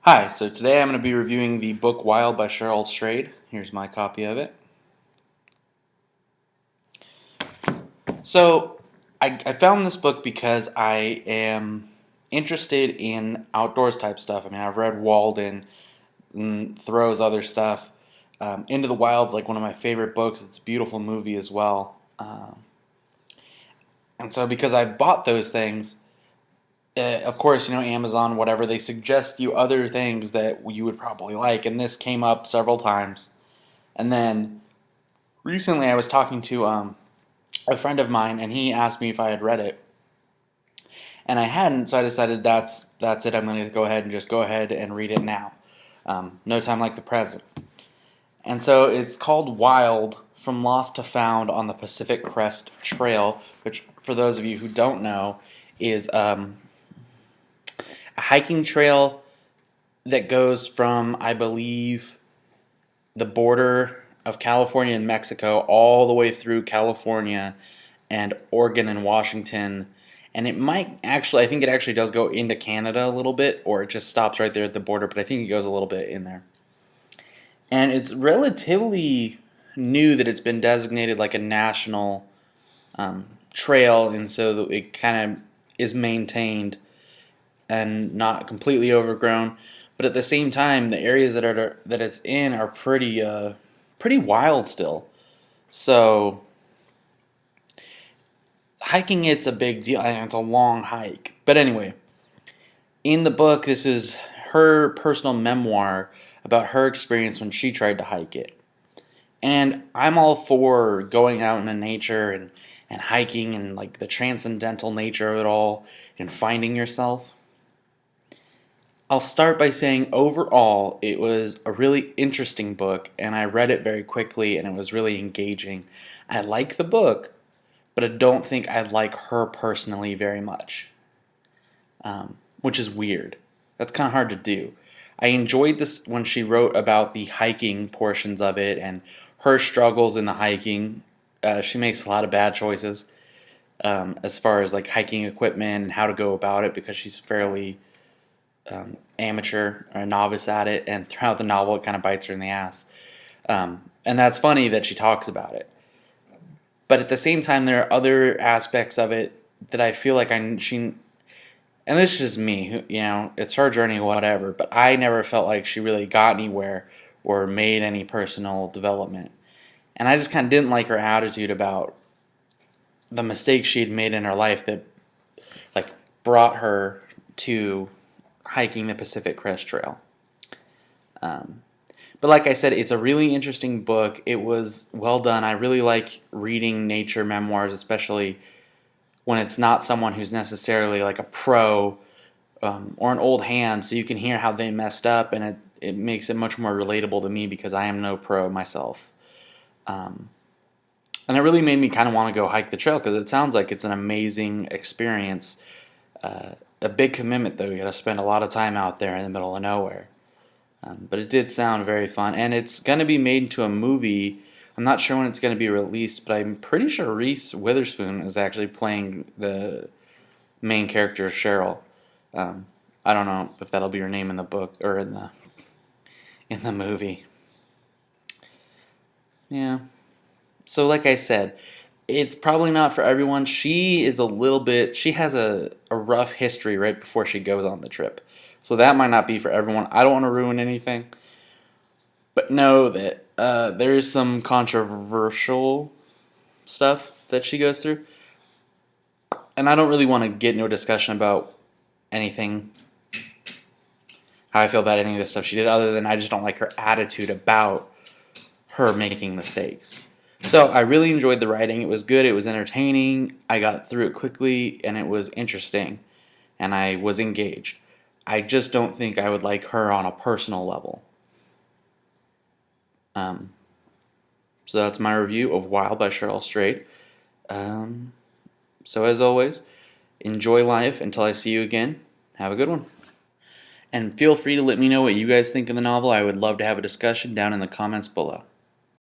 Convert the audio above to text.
Hi, so today I'm going to be reviewing the book Wild by Cheryl Strayed. Here's my copy of it. So, I found this book because I am interested in outdoors type stuff. I mean, I've read Walden, Thoreau's other stuff. Into the Wild's like one of my favorite books. It's a beautiful movie as well. And so, because I bought those things, of course, Amazon, whatever, they suggest you other things that you would probably like. And this came up several times. And then recently I was talking to a friend of mine, and he asked me if I had read it. And I hadn't, so I decided that's it. I'm going to go ahead and read it now. No time like the present. And so it's called Wild, From Lost to Found on the Pacific Crest Trail, which, for those of you who don't know, is a hiking trail that goes from, I believe, the border of California and Mexico all the way through California and Oregon and Washington. And it might actually, I think it actually does go into Canada a little bit, or it just stops right there at the border, but I think it goes a little bit in there. And it's relatively new that it's been designated like a national trail, and so it kind of is maintained and not completely overgrown. But at the same time, the areas that it's in are pretty wild still. So hiking it's a big deal, and it's a long hike. But anyway, in the book, this is her personal memoir about her experience when she tried to hike it. And I'm all for going out into nature and hiking and like the transcendental nature of it all and finding yourself. I'll start by saying overall it was a really interesting book, and I read it very quickly, and it was really engaging. I like the book, but I don't think I like her personally very much, which is weird. That's kind of hard to do. I enjoyed this when she wrote about the hiking portions of it and her struggles in the hiking. She makes a lot of bad choices as far as like hiking equipment and how to go about it, because she's fairly amateur or a novice at it, and throughout the novel it kind of bites her in the ass. And that's funny that she talks about it. But at the same time, there are other aspects of it that I feel like and this is just me, it's her journey, whatever, but I never felt like she really got anywhere or made any personal development. And I just kind of didn't like her attitude about the mistakes she had made in her life that like brought her to hiking the Pacific Crest Trail. But like I said, it's a really interesting book. It was well done. I really like reading nature memoirs, especially when it's not someone who's necessarily like a pro or an old hand, so you can hear how they messed up, and it makes it much more relatable to me because I am no pro myself. And it really made me kind of want to go hike the trail, because it sounds like it's an amazing experience. A big commitment, though. You got to spend a lot of time out there in the middle of nowhere. But it did sound very fun, and it's going to be made into a movie. I'm not sure when it's going to be released, but I'm pretty sure Reese Witherspoon is actually playing the main character, Cheryl. I don't know if that'll be her name in the book or in the movie. Yeah. So like I said, it's probably not for everyone. She has a rough history right before she goes on the trip. So that might not be for everyone. I don't want to ruin anything. But know that there is some controversial stuff that she goes through. And I don't really want to get into a discussion about anything, how I feel about any of the stuff she did, other than I just don't like her attitude about her making mistakes. So I really enjoyed the writing. It was good. It was entertaining. I got through it quickly, and it was interesting, and I was engaged. I just don't think I would like her on a personal level. So that's my review of Wild by Cheryl Strayed. So as always, enjoy life until I see you again. Have a good one. And feel free to let me know what you guys think of the novel. I would love to have a discussion down in the comments below.